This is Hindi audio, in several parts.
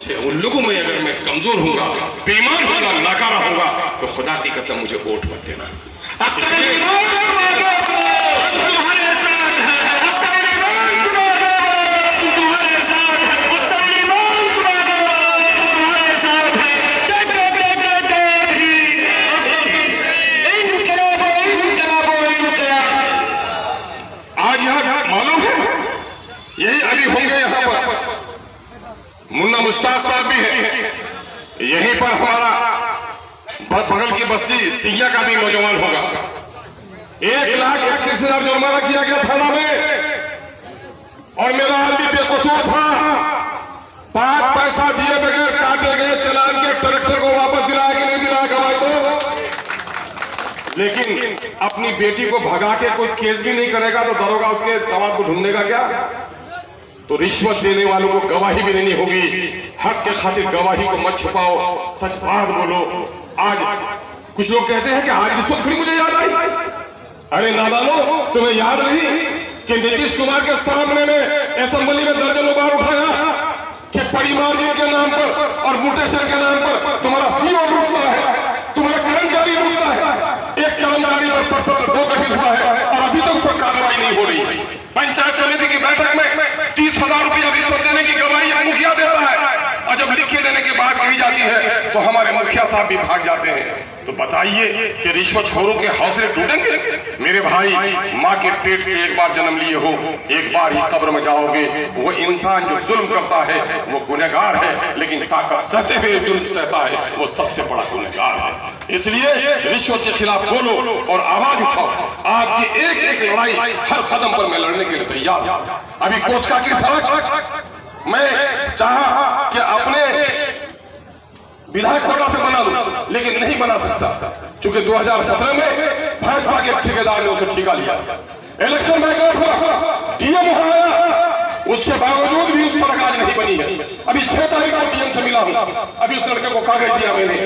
उन लोगों में अगर मैं कमजोर होगा, बेईमान होगा, नाकारा होगा, तो खुदा की कसम मुझे वोट मत देना। आज यहाँ मालूम है, यही अभी होंगे यहाँ पर मुन्ना मुश्ताक साहब भी है, यहीं पर हमारा बगल की बस्ती सिया का भी नौजवान होगा। 1,31,000 जुर्माना किया गया थाना में, और मेरा आदमी बेकसूर था। 5 पैसा दिए बगैर काटे गए चालान के ट्रैक्टर को वापस दिलाया कि नहीं दिलाया गवाही दो। लेकिन अपनी बेटी को भगा के कोई केस भी नहीं करेगा तो दरोगा उसके दामाद को ढूंढेगा क्या? तो रिश्वत देने वालों को गवाही भी देनी होगी। हक के खातिर गवाही को मत छुपाओ, सच बात बोलो। आज कुछ लोग कहते हैं कि आज रिश्वत थोड़ी मुझे याद आई। अरे नादानो, तुम्हें याद नहीं कि नीतीश कुमार के सामने में असेंबली में दर्जनों बार उठाया कि बड़ी मार्जिन के नाम पर और म्यूटेशन के नाम पर तुम्हारा सीओ रुकता है, तुम्हारा कर्मचारी रुकता है। एक कर्मचारी पर पत्र 2 गठित हुआ है और अभी तक उस पर कार्रवाई नहीं हो रही। पंचायत समिति की बैठक में 30,000 रुपया रिश्वत देने की गवाही मुखिया देता है, और जब लिख के देने के बाद कही जाती है तो हमारे मुखिया साहब भी भाग जाते हैं। तो बताइए कि रिश्वतखोरों के हौसले टूटेंगे? मेरे भाई, माँ के पेट से एक बार जन्म लिए हो, एक बार ही कब्र में जाओगे। वो इंसान जो जुल्म करता है वो गुनहगार है, लेकिन ताकत सहते हुए जुल्म सहता है वो सबसे बड़ा गुनहगार है। इसलिए रिश्वत के खिलाफ बोलो और आवाज उठाओ। आपकी एक एक लड़ाई हर कदम पर मैं लड़ने के लिए तैयार हूं। अभी कोचका की सड़क मैं चाहा कि अपने विधायक कोटा से बना दूं, लेकिन नहीं बना सकता, क्योंकि 2017 में भाजपा के ठेकेदार ने उसे ठेका लिया। इलेक्शन में हुआ, डीएम आया, उसके बावजूद भी उस सड़क आज नहीं बनी है। अभी 6 तारीख को डीएम से मिला हूं, अभी उस लड़के को कागज दिया मैंने।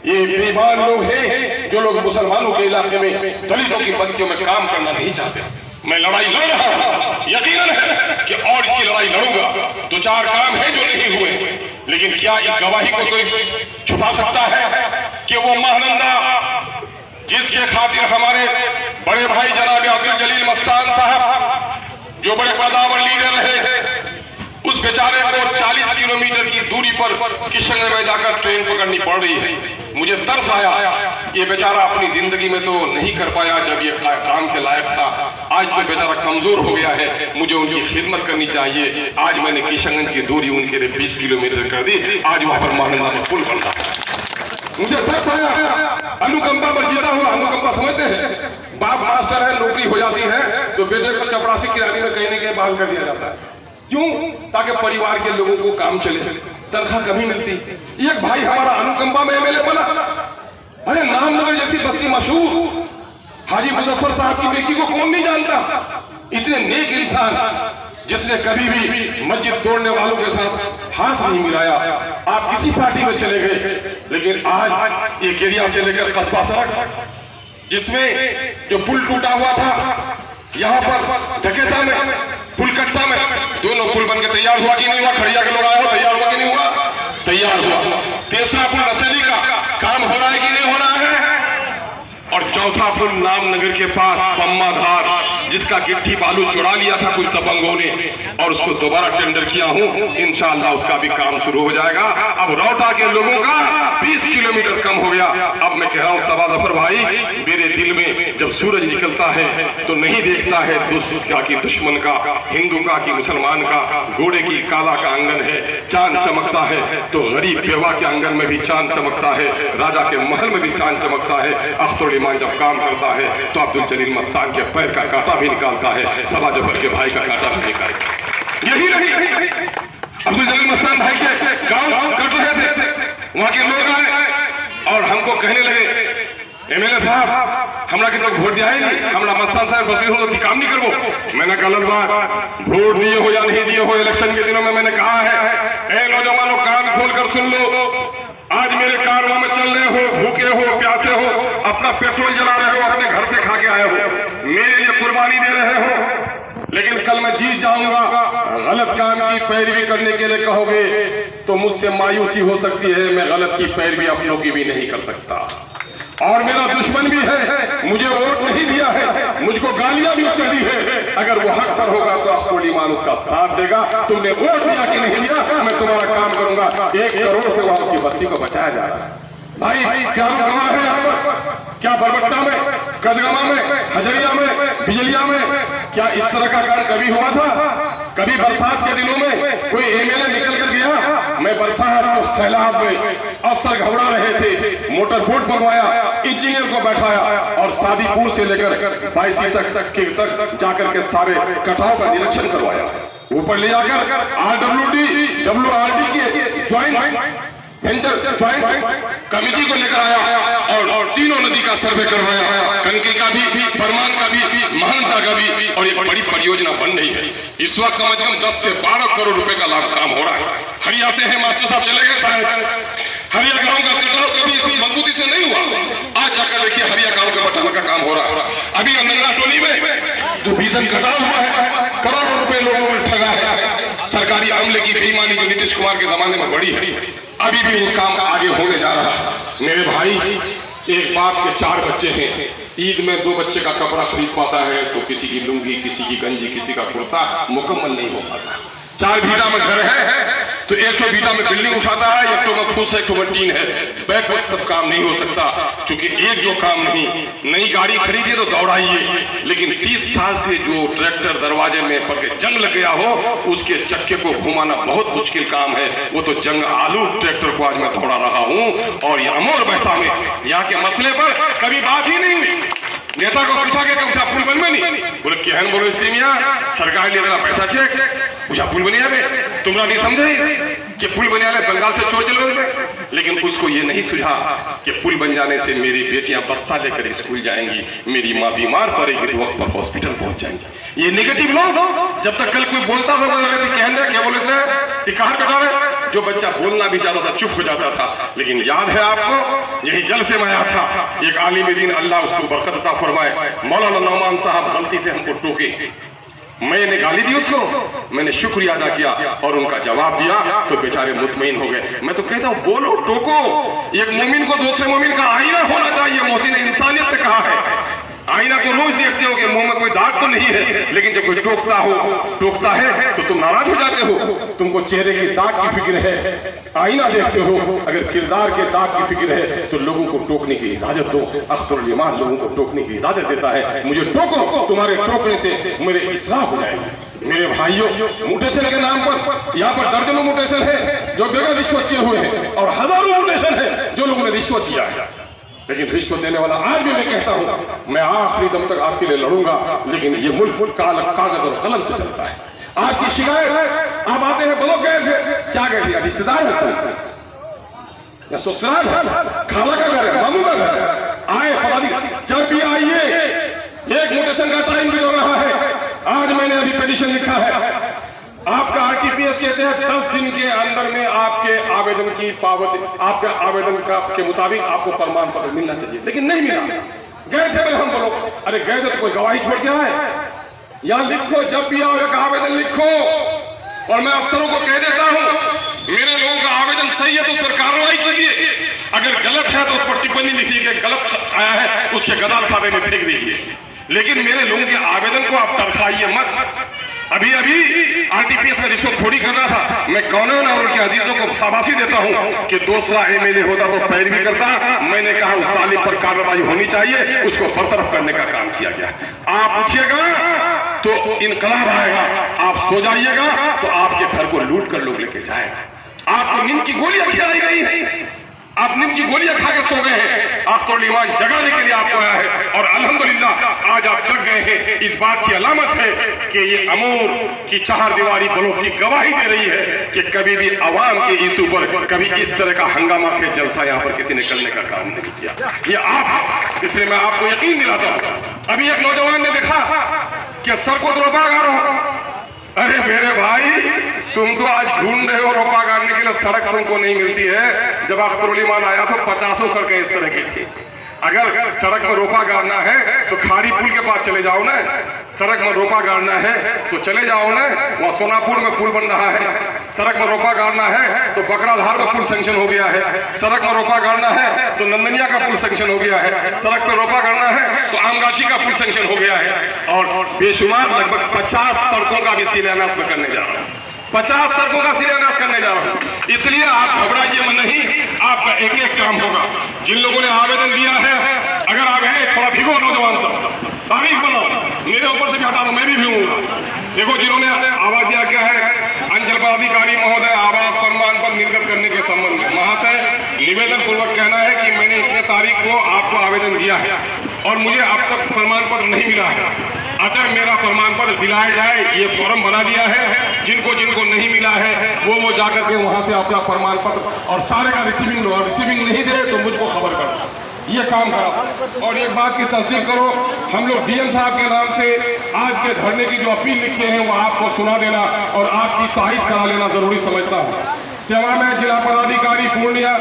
ये बेईमान लोग हैं जो लोग मुसलमानों के इलाके में, दलितों की बस्तियों में काम करना नहीं चाहते। मैं लड़ाई लड़ रहा हूं, यकीनन है कि और इसकी लड़ाई लड़ूंगा। 2-4 काम है जो नहीं हुए, लेकिन क्या इस गवाही को कोई छुपा सकता है कि वो महानंदा जिसके खातिर हमारे बड़े भाई जनाब अब्दुल जलील मस्तान साहब जो बड़े कदावर लीडर रहे, उस बेचारे को 40 किलोमीटर की दूरी पर किशनगंज में जाकर ट्रेन पकड़नी पड़ रही है। मुझे तरस आया, ये बेचारा अपनी जिंदगी में तो नहीं कर पाया जब ये काम के लायक था। आज तो बेचारा कमजोर हो गया है, मुझे उनकी खिदमत करनी चाहिए। आज मैंने किशनगंज की दूरी उनके लिए 20 किलोमीटर कर दी। आज वहां पर महानंदा में पुल बन रहा है। मुझे तरस आया, अनुकंपा पर जीता हुआ। अनुकंपा समझते हैं, बाप मास्टर है, नौकरी हो जाती है तो बेटे को चपरासी किरानी में कहने के बहाल कर दिया जाता है। क्यों? ताकि परिवार के लोगों को काम चले, तनख्वाह कभी मिलती। एक भाई हमारा अनुकंपा में एमएलए बना। अरे नामनगर जैसी बस्ती मशहूर, हाजी मुजफ्फर साहब की बेटी को कौन नहीं जानता? इतने नेक इंसान जिसने कभी भी मस्जिद तोड़ने वालों के साथ हाथ नहीं मिलाया। आप किसी पार्टी में चले गए, लेकिन आज एक एरिया से लेकर कस्बा सड़क जिसमें जो पुल टूटा हुआ था, यहाँ पर ढकेता में, पुलकट्टा में, दोनों पुल बनके तैयार हुआ कि नहीं हुआ? खड़िया के लोग आए हो, तैयार हुआ कि नहीं हुआ? तैयार हुआ। तीसरा पुल नसेली का काम हो रहा है कि नहीं हो रहा है? और चौथा पुल नामनगर के पास पम्माधार, जिसका गिट्टी बालू चुरा लिया था कुछ दबंगों ने, और उसको दोबारा टेंडर किया हूं, इंशाअल्लाह उसका भी काम शुरू हो जाएगा। अब रौटा के लोगों का 20 किलोमीटर कम हो गया। अब मैं कह रहा हूं सबा जफर भाई, मेरे दिल में जब सूरज निकलता है तो नहीं देखता है दुश्मन का, हिंदू का कि मुसलमान का। घोड़े की काला का आंगन है, चांद चमकता है तो गरीब बेवा के आंगन में भी चांद चमकता है, राजा के महल में भी चांद चमकता है। अख्तर ईमान जब काम करता है तो अब्दुल जलील मस्तान के पैर का कांटा भी निकालता है, सबा जफर के भाई का कांटा भी निकालता। यही नहीं, अब्दुल जलील मस्तान भाई के गांव कट रहे थे, वहां के लोग आए और हमको कहने लगे, एमएलए साहब हमरा के तो वोट दिया है नहीं, हमरा मस्तान साहब बसी हो तो काम नहीं करबो। मैंने गलत बात, वोट दिए हो या नहीं दिए हो, इलेक्शन के दिनों में मैंने कहा है, ए नौजवानों कान खोल कर सुन लो। आज मेरे कारवां में चल रहे हो, भूखे हो, प्यासे हो, अपना पेट्रोल जला रहे हो, अपने घर से खा के आए हो, मेरे लिए कुर्बानी दे रहे हो, लेकिन कल मैं जीत जाऊंगा। गलत काम की पैरवी करने के लिए कहोगे तो मुझसे मायूसी हो सकती है। मैं गलत की पैरवी अपनों की भी नहीं कर सकता। और मेरा दुश्मन भी है, मुझे वोट नहीं दिया है, मुझको गालियां भी उससे दी है। अगर वो हक पर होगा तो अस्कुल ईमान उसका साथ देगा। तुमने वोट दिया कि नहीं दिया, मैं तुम्हारा काम करूंगा। 1 करोड़ से वहां उसकी बस्ती को बचाया जा रहा है। भाई क्या गवाह है यहाँ पर? क्या बरबट्टा में, कदगमा में, हजरिया में, बिजलिया में क्या इस तरह का काम कभी हुआ था? कभी बरसात के दिनों में कोई एमएलए निकल कर गया? मैं बरसात और सैलाब में अफसर घबरा रहे थे, मोटर बोट बनवाया, इंजीनियर को बैठाया और शादीपुर से लेकर 22 तक जाकर के सारे कटाव का निरीक्षण करवाया। ऊपर ले जाकर RWD WRD की ज्वाइंट वेंचर ज्वाइंट कमेटी को लेकर आया और तीनों नदी का सर्वे करवाया, कंकी का भी, परमान का भी, महानंदा का भी। और एक बड़ी परियोजना बन रही है। इस वक्त कम से कम 10 से 12 करोड़ रुपए का लाभ काम हो रहा है। हरिया से है, मास्टर साहब चले गए शायद। हरिया गांव का कटाव कभी इतनी मजबूती से नहीं हुआ। आज जाकर देखिए हरिया गांव के बटाने का काम हो रहा है। अभी नंगा टोली में जो भीषण कटाव हुआ है, करोड़ों रुपए लोगों ने ठगा है। सरकारी अमले की बेईमानी जो नीतीश कुमार के जमाने में बढ़ी है, अभी भी वो काम आगे होने जा रहा है। मेरे भाई, एक बाप के 4 बच्चे हैं। ईद में 2 बच्चे का कपड़ा खरीद पाता है तो किसी की लुंगी, किसी की गंजी, किसी का कुर्ता मुकम्मल नहीं हो पाता। 4 बीघा में घर है तो 1 बीघा में बिल्डिंग उठाता है, 1 में फूस है, 1 में टीन है। बैकवर्ड सब काम नहीं हो सकता, क्योंकि एक जो काम नहीं। नई गाड़ी खरीदिए तो दौड़ाइए, लेकिन 30 साल से जो ट्रैक्टर दरवाजे में पड़ के जंग लग गया हो, उसके चक्के को घुमाना बहुत मुश्किल काम है। वो तो जंग आलू ट्रैक्टर को आज मैं दौड़ा रहा हूँ। और ये अमोर बैसा में यहाँ के मसले पर कभी बात ही नहीं हुई। नेता को पूछा कि पूछा पुल बन बनी, बोले केहन बोलो स्कीमिया सरकार ले देना पैसा चेक पूछा पुल बनिया में तुमरा नहीं समझे कि पुल बनिया बंगाल से चोर चलो में। लेकिन उसको ये नहीं सुझा कि पुल बन जाने से मेरी बेटियां बस्ता लेकर स्कूल जाएंगी, मेरी माँ बीमार पड़ेगी तो वक्त पर हॉस्पिटल पहुंच जाएंगी। ये नेगेटिव लोग जब तक कल कोई बोलता था क्या बोले कहा कटा रहे, जो बच्चा बोलना भी चाहता था चुप हो जाता था। लेकिन याद है आपको, यही जल से मैं आया था, एक आलिम दीन अल्लाह उसको बरकत अता फरमाए, मौलाना नौमान साहब गलती से हमको टोके, मैंने गाली दी उसको, मैंने शुक्रिया अदा किया और उनका जवाब दिया तो बेचारे मुतमईन हो गए। मैं तो कहता हूँ बोलो, टोको। एक मोमिन को दूसरे मोमिन का आईना होना चाहिए। मोहसिन इंसानियत ने कहा है, आईना को रोज देखते हो कि मुंह में कोई दाग तो नहीं है, लेकिन जब कोई टोकता है तो तुम नाराज हो जाते हो। तुमको चेहरे के दाग की फिक्र है, आईना देखते हो। अगर किरदार के दाग की फिक्र है तो लोगों को टोकने की इजाजत दो। अख्तरुल ईमान लोगों को टोकने की इजाजत देता है। मुझे टोको, तुम्हारे टोकने से मेरे इसराफ हो जाएगी। मेरे भाइयों, म्यूटेशन के नाम पर यहाँ पर दर्जनों म्यूटेशन है जो बगैर रिश्वत किए हुए हैं, और हजारों म्यूटेशन है जो लोगों ने रिश्वत दिया है। लेकिन रिश्वत देने वाला आज भी मैं कहता हूं, मैं आखिरी दम तक आपके लिए लड़ूंगा, लेकिन ये मुल्क कागज और कलम से चलता है। आपकी शिकायत आप आते हैं ब्लॉक गए थे, क्या कह दिया, रिश्तेदार है कोई या ससुराल है, खाला का घर है, मामू का घर है, आए पता नहीं। जब भी आइए, एक म्यूटेशन का टाइम गुजर रहा है। आज मैंने अभी पिटीशन लिखा है, आपका RTPS के तहत 10 दिन के अंदर में आपके आवेदन की पावती, आपके आवेदन का के मुताबिक आपको प्रमाण पत्र मिलना चाहिए, लेकिन नहीं मिला। गए थे बोले हम, बोलो अरे गए थे तो कोई गवाही छोड़ के आए। यहाँ लिखो, जब भी आओ एक आवेदन लिखो। और मैं अफसरों को कह देता हूँ, मेरे लोगों का आवेदन सही है तो उस पर कार्रवाई कीजिए, अगर गलत है तो उस पर टिप्पणी लिखिए कि गलत आया है, उसके गदाल खाते में फेंक दीजिए। लेकिन मेरे लोगों के आवेदन को आप तरखाइए मत। अभी RTPS में रिश्वतखोरी कर रहा था, मैं कानून और उनके अजीजों को शाबाशी देता हूं कि दूसरा MLA होता तो पैरवी करता। मैंने कहा उस सालिब पर कार्रवाई होनी चाहिए, उसको बरतरफ करने का काम किया गया। आप उठिएगा तो इनकलाब आएगा, आप सो जाइएगा तो आपके घर को लूट कर लोग लेके जाएगा। आपको नींद की गोलियां खिलाई गई है, आप नींद की गोलियां खा के सो गए हैं। अस्कुल ईमान जगाने के लिए आपको आया है, और अल्हम्दुलिल्लाह आज आप जग गए हैं। इस बात की अलामत है कि ये अमूर की 4 दीवारी ब्लॉक की गवाही दे रही है कि कभी भी अवाम के इशू पर कभी इस तरह का हंगामा के जलसा यहाँ पर किसी ने करने का काम नहीं किया। ये आप, इसलिए मैं आपको यकीन दिलाता हूँ। अभी एक नौजवान ने देखा कि सर को तो रोपा गा रहा हूं। अरे मेरे भाई, तुम तो आज ढूंढ रहे हो रोपा गाड़ने के लिए, सड़क तुमको नहीं मिलती है। जब अख्तरुल ईमान आया तो 50 सड़कें इस तरह की थी। अगर सड़क में रोपा गाड़ना है तो खाड़ी पुल के पास चले जाओ ना। सड़क में रोपा गाड़ना है तो चले जाओ ना, वहाँ सोनापुर में पुल बन रहा है। सड़क में रोपा गाड़ना है तो बकराधार में पुल सैंक्शन हो गया है। सड़क में रोपा गाड़ना है तो नंदनिया का पुल सैंक्शन हो गया है। सड़क में रोपा गाड़ना है तो आमगाछी का पुल सैंक्शन हो गया है। और बेशुमार लगभग 50 सड़कों का भी शिलान्यास में करने जा रहा हूँ। 50 सड़कों का शिलान्यास करने जा रहा हूँ। इसलिए आप घबराइए मत नहीं, आपका एक एक काम होगा। जिन लोगों ने आवेदन दिया है, अगर आप हैं थोड़ा भिगो नौजवान सब, तारीख बनाओ, मेरे ऊपर से भी हटा दो, मैं भी भिगूंगा। देखो जिन्होंने आवाज दिया क्या है, अंचल पदाधिकारी महोदय आवास प्रमाण पत्र निर्गत करने के संबंध में महाशय निवेदन पूर्वक कहना है कि मैंने इतने तारीख को आपको आवेदन दिया है और मुझे अब तक प्रमाण पत्र नहीं मिला है। अगर मेरा प्रमाण पत्र दिलाया जाए, ये फॉर्म बना दिया है, जिनको जिनको नहीं मिला है वो जाकर के वहां से अपना प्रमाण पत्र और सारे का रिसीविंग लो। रिसीविंग नहीं दे तो मुझको खबर करो, ये काम करो। और एक बात की तस्दीक करो, हम लोग डीएम साहब के नाम से आज के धरने की जो अपील लिखे हैं वो आपको सुना देना और आपकी तारीफ करा लेना जरूरी समझता हूँ। सेवा में जिला पदाधिकारी पूर्णिया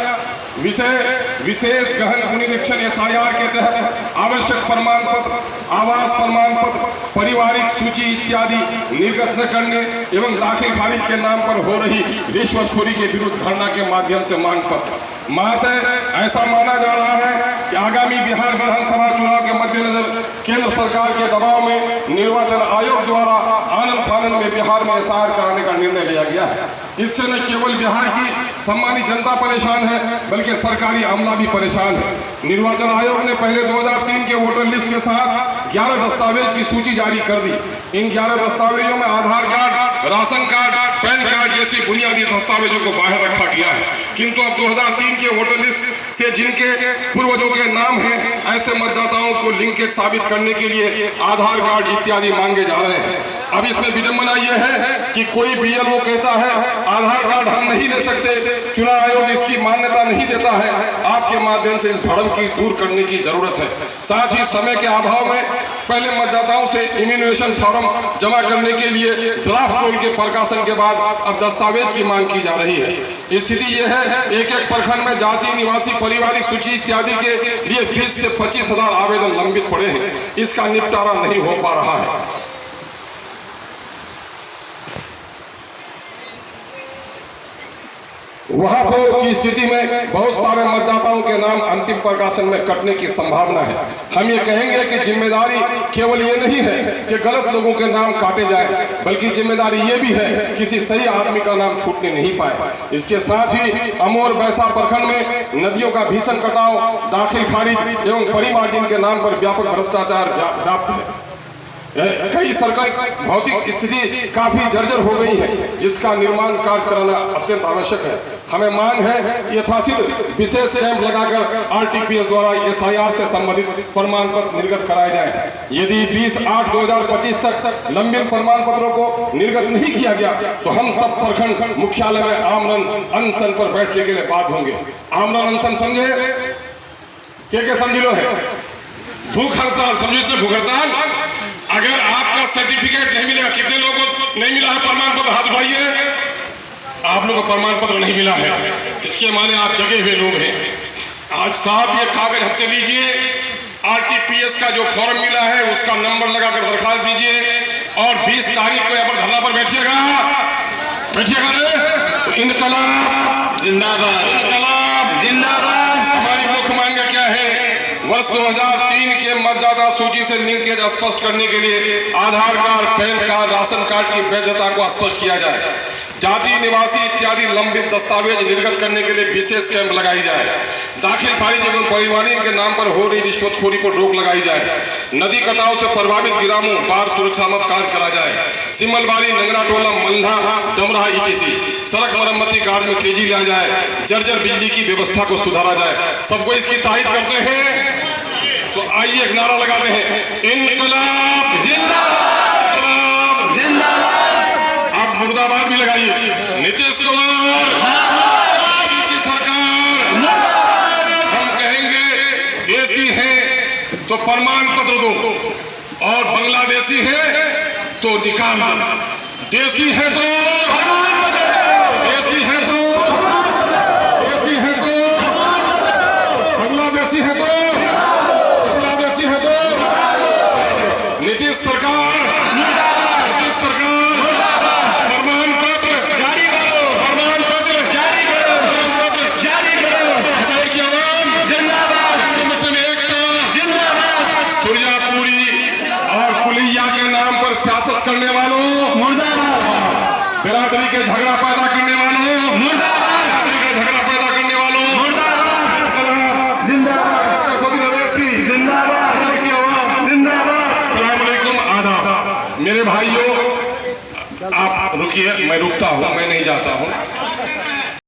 विशेष गहन पुनरीक्षण SIR के तहत आवश्यक प्रमाण पत्र, आवास प्रमाण पत्र, पारिवारिक सूची इत्यादि निर्गत न करने एवं दाखिल खारिज के नाम पर हो रही रिश्वतखोरी के विरुद्ध धरना के माध्यम से मांग पत्र। महाशय ऐसा माना जा रहा है कि आगामी बिहार विधानसभा चुनाव के मद्देनजर केंद्र सरकार के दबाव में निर्वाचन आयोग द्वारा आनन फानन में बिहार में SIR कराने का निर्णय लिया गया है। इससे न केवल बिहार की सम्मानित जनता परेशान है बल्कि सरकारी अमला भी परेशान है। निर्वाचन आयोग ने पहले 2003 के वोटर लिस्ट के साथ 11 दस्तावेज की सूची जारी कर दी। इन 11 दस्तावेजों में Aadhaar card, ration card, PAN card जैसी बुनियादी दस्तावेजों को बाहर रखा गया है। किंतु अब 2003 के वोटर लिस्ट से जिनके पूर्वजों के नाम हैं, ऐसे मतदाताओं को लिंकेज साबित करने के लिए आधार कार्ड इत्यादि मांगे जा रहे हैं। अब इसमें विडंबना यह है कि कोई BLO कहता है आधार कार्ड हम नहीं ले सकते, चुनाव आयोग इसकी मान्यता नहीं देता है। आपके माध्यम से इस भ्रम की दूर करने की जरूरत है। साथ ही समय के अभाव में पहले मतदाताओं से इम्यूनेशन फॉर्म जमा करने के लिए ड्राफ्ट रोल के प्रकाशन के बाद अब दस्तावेज की मांग की जा रही है। स्थिति यह है, एक एक प्रखंड में जाति, निवासी, पारिवारिक सूची इत्यादि के लिए 20 से 25 हजार आवेदन लंबित पड़े हैं। इसका निपटारा नहीं हो पा रहा है। वहां पर की स्थिति में बहुत सारे मतदाताओं के नाम अंतिम प्रकाशन में कटने की संभावना है। हम ये कहेंगे कि जिम्मेदारी केवल ये नहीं है कि गलत लोगों के नाम काटे जाए, बल्कि जिम्मेदारी ये भी है किसी सही आदमी का नाम छूटने नहीं पाए। इसके साथ ही अमोर बैसा प्रखंड में नदियों का भीषण कटाव, दाखिल खारिज एवं परिमार्जिन के नाम पर व्यापक भ्रष्टाचार व्याप्त है। कई सरकारी भौतिक स्थिति काफी जर्जर हो गई है, जिसका निर्माण कार्य कराना अत्यंत आवश्यक है। हमें मांग है यथाशीघ्र विशेष कैंप लगाकर RTPS द्वारा SIR से संबंधित प्रमाण पत्र निर्गत कराए जाए। यदि 20-8-2025 तक लंबित प्रमाण पत्रों को निर्गत नहीं किया गया तो हम सब प्रखंड मुख्यालय में आमरण अनशन पर बैठने के लिए बाध्य होंगे। आमरण अनशन समझे क्या समझ लो है? भूख हड़ताल समझो, इसमें भूख हड़ताल। अगर आपका सर्टिफिकेट नहीं मिलेगा, कितने लोगों को नहीं मिला है प्रमाण पत्र? हाथ उठाइए। आप लोगों को प्रमाण पत्र नहीं मिला है, इसके माने आप जगे हुए लोग हैं। आज साहब ये कागज हमसे लीजिए, RTPS का जो फॉर्म मिला है उसका नंबर लगाकर दरखास्त दीजिए और 20 तारीख को यहाँ पर धरना पर बैठिएगा ना। इनकलाब जिंदाबाद, इनकलाब जिंदाबाद। हमारी मुख्य मांग क्या है? वर्ष 2003 के मतदाता सूची से लिंकेज स्पष्ट करने के लिए Aadhaar card, PAN card, ration card की वैधता को स्पष्ट किया जाए। जाति, निवासी इत्यादि लंबित दस्तावेज निर्गत करने के लिए विशेष कैंप लगाई जाए। दाखिल खारिज एवं परिवारिक के नाम पर हो रही रिश्वतखोरी पर रोक लगाई जाए। नदी कटाव से प्रभावित ग्रामों बाढ़ सुरक्षा मत कार्य करा जाए। सिमलबारी, नंगरा टोला, मल्हा, डमरा ETC सड़क मरम्मती कार्य में तेजी लाया जाए। जर्जर बिजली की व्यवस्था को सुधारा जाए। सबको इसकी तारीफ करते हैं तो आइए एक नारा लगाते हैं, इनकलाब जिंदाबाद, इनकलाब जिंदाबाद। आप मुर्दाबाद भी लगाइए। नीतीश कुमार की सरकार। हम कहेंगे देसी है तो प्रमाण पत्र दो और बांग्लादेशी है तो निकाल दो। देसी है तो देसी है तो देसी है तो बांग्लादेशी है तो फसाद करने वालों मुर्दाबाद, बिरादरी के झगड़ा पैदा करने वालों मुर्दाबाद, बिरादरी के झगड़ा पैदा करने वालों मुर्दाबाद, जिंदाबाद, सऊदी अवेसी जिंदाबाद, जिंदाबाद। अस्सलाम वालेकुम, आदाब। मेरे भाइयों, आप रुकिए, मैं रुकता हूँ, मैं नहीं जाता हूँ।